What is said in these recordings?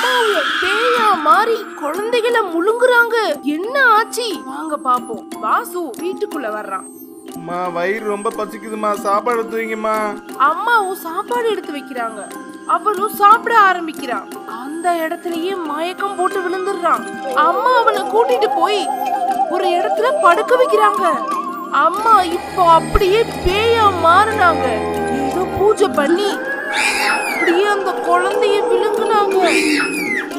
அம்மாவும் பேயா மாறி குழந்தைகளை முழுங்குறாங்க. என்ன ஆச்சு வாங்க பாப்போம். வாசு வீட்டுக்குள்ள வர்றான். அம்மா வயிறு ரொம்ப பசிக்குதுமா, சாப்பாடு எடுத்து வைங்கம்மா. அம்மாவும் சாப்பாடு எடுத்து வைக்கிறாங்க. அவனும் சாப்பிட ஆரம்பிக்கிறான். அந்த இடத்துலயே மயக்கம் போட்டு விழுந்துடுறான். அம்மா அவனை கூட்டிட்டு போய் ஒரு இடத்துல படுக்க வைக்கிறாங்க. அம்மா இப்போ அப்படியே பேயா மாறினாங்க. ஏதோ பூஜை பண்ணி அப்படியே அந்த குழந்தைய விழுங்குனாங்க.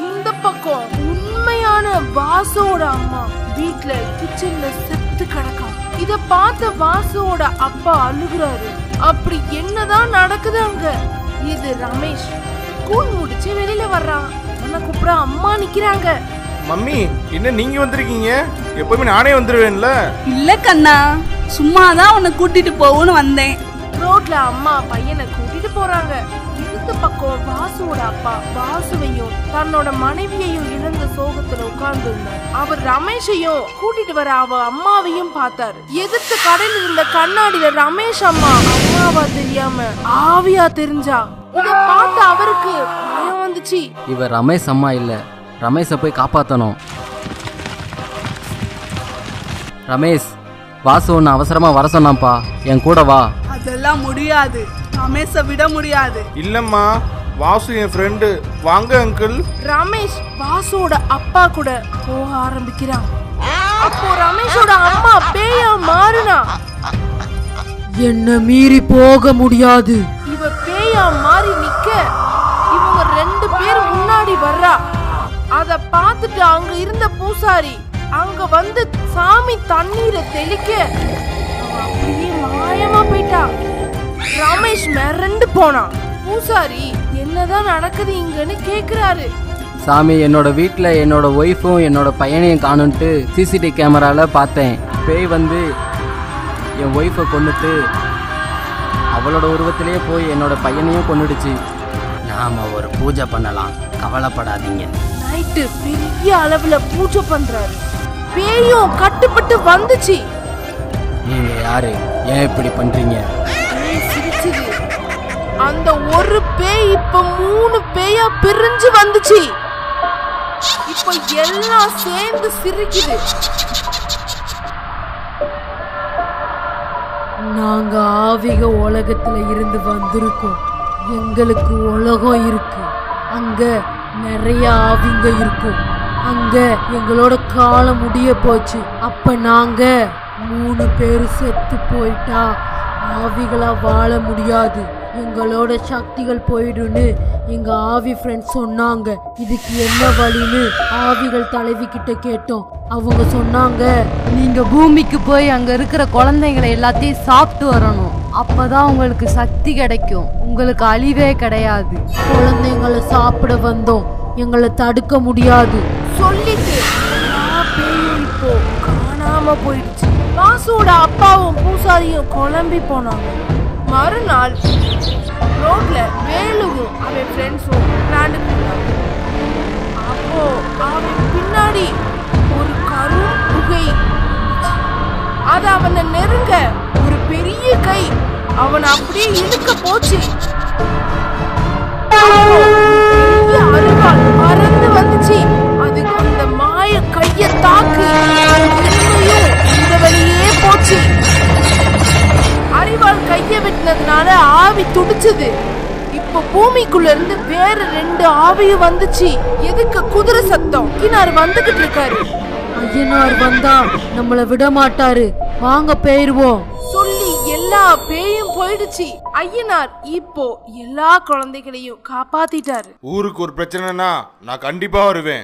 இந்த பக்கம் உண்மையான வாசுவோட அம்மா வீட்ல கிச்சன்ல செத்து கிடக்கான். இத பார்த்த வாசுவோட அப்பா அழுகுறாரு. அப்படி என்னதான் நடக்குது அங்க? இது ரமேஷ் ஸ்கூல் முடிச்சு வெளியில வர்றான். அவனை கூப்பிட அம்மா நிக்கிறாங்க. மம்மி என்ன நீங்க வந்திருக்கீங்க? எப்பவுமே நானே வந்துருவேன்ல. இல்ல கண்ணா, சும்மாதான் உன்னை கூட்டிட்டு போவோன்னு வந்தேன். ரோட்ல அம்மா பையனை கூட்டிட்டு போறாங்க. இந்த பக்கம் வாசுவோட அப்பா வாசுவையும் தன்னோட மனைவியையும் இழந்த சோகத்துல உட்கார்ந்து இருந்தார். அவர் ரமேஷையும் கூட்டிட்டு வர அவ அம்மாவையும் பார்த்தாரு. எதிர்த்து கடையில் இருந்த கண்ணாடியில ரமேஷ் அம்மா அம்மாவா தெரியாம ஆவியா தெரிஞ்சா. இத பார்த்து அவருக்கு பயம் வந்துச்சு. இவர் ரமேஷ் அம்மா இல்ல, ரமேஷை போய் காப்பாத்தணும். ரமேஷ், வாசு ஒன்று அவசரமா வர சொன்னான்ப்பா, என் கூட வா. அதெல்லாம் முடியாது, ரமேஷை விட முடியாது. இல்லம்மா, வாசு என் ஃப்ரெண்டு. வாங்க அங்கிள். ரமேஷ் வாசுவோட அப்பா கூட போக ஆரம்பிக்கிறான். அப்போ ரமேஷோட அம்மா பேயா மாறினா. என்ன மீறி போக முடியாது. இவ பேயா மாறி நிக்க இவங்க 2 பேர் முன்னாடி வர்றா. அத பார்த்துட்டு அங்க இருந்த பூசாரி அங்க வந்து சாமி தண்ணீரை தெளிக்க அப்படியே மாயமா போயிட்டா. ரமேஷ் மிரண்டு போனான். பூசாரி என்னதான் நடக்குது இங்கன்னு கேக்குறாரு. சாமி, என்னோட வீட்டில் என்னோட ஒய்ஃபும் என்னோட பையனையும் காணுன்ட்டு சிசிடிவி கேமரால பார்த்தேன். பேய் வந்து என் ஒய்ஃபை கொண்டுட்டு அவளோட உருவத்திலேயே போய் என்னோட பையனையும் கொண்டுடுச்சு. நாம ஒரு பூஜை பண்ணலாம், கவலைப்படாதீங்க. நைட்டு பெரிய அளவுல பூஜை பண்றாரு. பேயும் கட்டுப்பட்டு வந்துச்சு. நீங்க யாரு, ஏன் இப்படி பண்றீங்க? சிரிச்சுது. அந்த ஒரு பேய் இப்ப 3 பேயா பிரிஞ்சு வந்துச்சு. இப்ப எல்லாம் சேர்ந்து சிரிக்குது. நாங்க ஆவிக உலகத்துல இருந்து வந்திருக்கோம். எங்களுக்கு உலகம் இருக்கு. அங்க நிறைய ஆவிங்க இருக்கும். அங்க எங்களோட காலம் முடிய போச்சு. அப்ப நாங்க 3 பேரு செத்து போயிட்டா ஆவிகளா வாழ முடியாது, எங்களோட சக்திகள் போயிடுன்னு எங்க ஆவி ஃப்ரெண்ட்ஸ் சொன்னாங்க. இதுக்கு என்ன வழின்னு ஆவிகள் தலைவி கிட்ட கேட்டோம். அவங்க சொன்னாங்க, நீங்க பூமிக்கு போய் அங்க இருக்கிற குழந்தைங்களை எல்லாத்தையும் சாப்பிட்டு வரணும். அப்பதான் உங்களுக்கு சக்தி கிடைக்கும், உங்களுக்கு அழிவே கிடையாது. குழந்தைங்களை சாப்பிட வந்தோம், எங்களை தடுக்க முடியாது சொல்லிட்டு பேயும் இப்போ காணாம போயிடுச்சு. வாசுவோட அப்பாவும் பூசாரியும் குழம்பி போனாங்க. மறுநாள் ரோட்ல வேலுவும் அவன் ஃப்ரெண்ட்ஸும் விளையாண்டுட்டு இருந்தாங்க. அப்போ அவன் பின்னாடி ஒரு கரும் புகை. அது அவனை நெருங்க ஒரு பெரிய கை அவனை அப்படியே இழுக்க போச்சு. அருவாள் பறந்து வந்துச்சு. அது அந்த மாய கைய தாக்கி இந்த வழியே போச்சு. அரிவாள் கைய வெட்டினதுனால ஆவி துடிச்சது. இப்ப பூமிக்குள்ள இருந்து வேற 2 ஆவியும் வந்துச்சு. எதுக்கு குதிரை சத்தம்? கிணறு வந்துகிட்டு இருக்காரு. ஐயனார் வந்தா நம்மள விட மாட்டாரு, வாங்க போயிருவோம் சொல்லி எல்லா பேயும் போயிடுச்சு. ஐயனார் இப்போ எல்லா குழந்தைகளையும் காப்பாத்திட்டாரு. ஊருக்கு ஒரு பிரச்சனைனா நான் கண்டிப்பா வருவேன்.